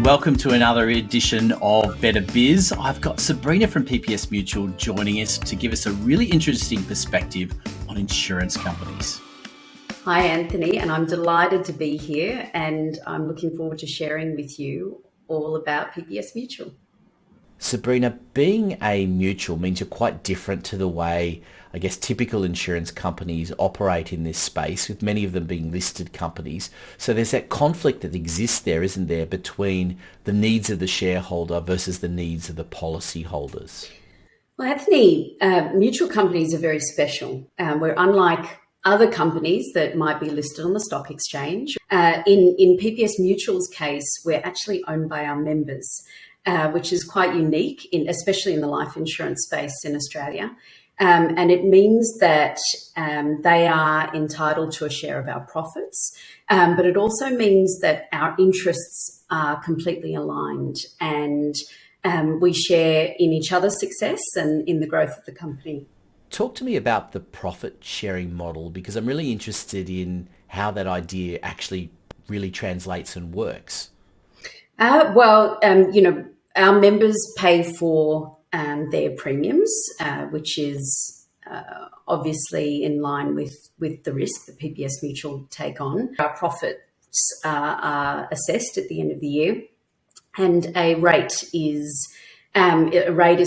and welcome to another edition of Better Biz. I've got Sabrina from PPS Mutual joining us to give us a really interesting perspective on insurance companies. Hi Anthony, and I'm delighted to be here, and I'm looking forward to sharing with you all about PPS Mutual. Sabrina, being a mutual means you're quite different to the way, I guess, typical insurance companies operate in this space, with many of them being listed companies. So there's that conflict that exists there, isn't there, between the needs of the shareholder versus the needs of the policy holders? Well, Anthony, mutual companies are very special. We're unlike other companies that might be listed on the stock exchange. In PPS Mutual's case, we're actually owned by our members, which is quite unique, especially in the life insurance space in Australia. And it means that they are entitled to a share of our profits, but it also means that our interests are completely aligned, and we share in each other's success and in the growth of the company. Talk to me about the profit sharing model, because I'm really interested in how that idea actually really translates and works. Our members pay for their premiums, which is obviously in line with the risk that PPS Mutual take on. Our profits are assessed at the end of the year, and a rate is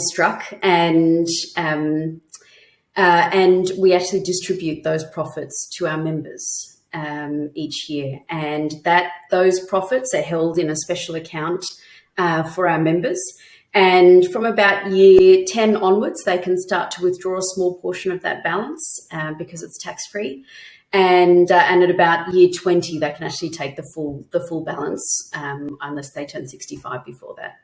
struck, and we actually distribute those profits to our members each year, and those profits are held in a special account for our members. And from about year 10 onwards, they can start to withdraw a small portion of that balance because it's tax-free. And at about year 20, they can actually take the full balance unless they turn 65 before that.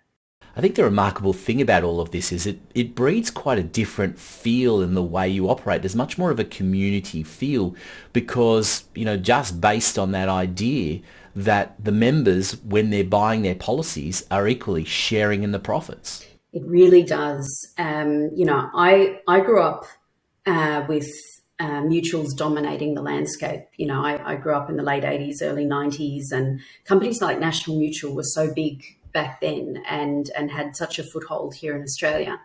I think the remarkable thing about all of this is it breeds quite a different feel in the way you operate. There's much more of a community feel because, just based on that idea that the members, when they're buying their policies, are equally sharing in the profits. It really does. I grew up with mutuals dominating the landscape. I grew up in the late 80s, early 90s, and companies like National Mutual were so big back then and had such a foothold here in Australia.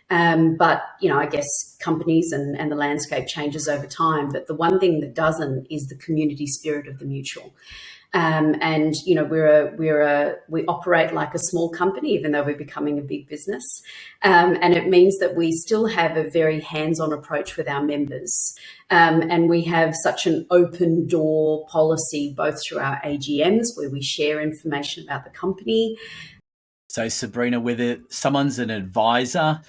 But I guess companies and the landscape changes over time. But the one thing that doesn't is the community spirit of the mutual. We operate like a small company, even though we're becoming a big business. And it means that we still have a very hands-on approach with our members. And we have such an open door policy, both through our AGMs, where we share information about the company. So Sabrina, whether someone's an advisor,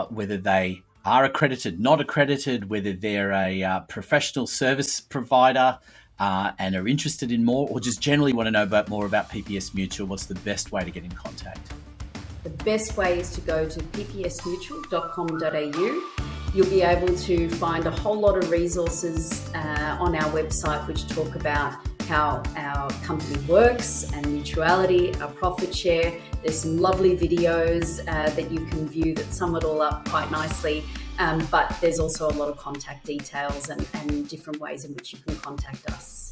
whether they are accredited, not accredited, whether they're a professional service provider, and are interested in more, or just generally want to know more about PPS Mutual, what's the best way to get in contact? The best way is to go to ppsmutual.com.au. You'll be able to find a whole lot of resources on our website which talk about how our company works and mutuality, our profit share. There's some lovely videos that you can view that sum it all up quite nicely. But there's also a lot of contact details and different ways in which you can contact us.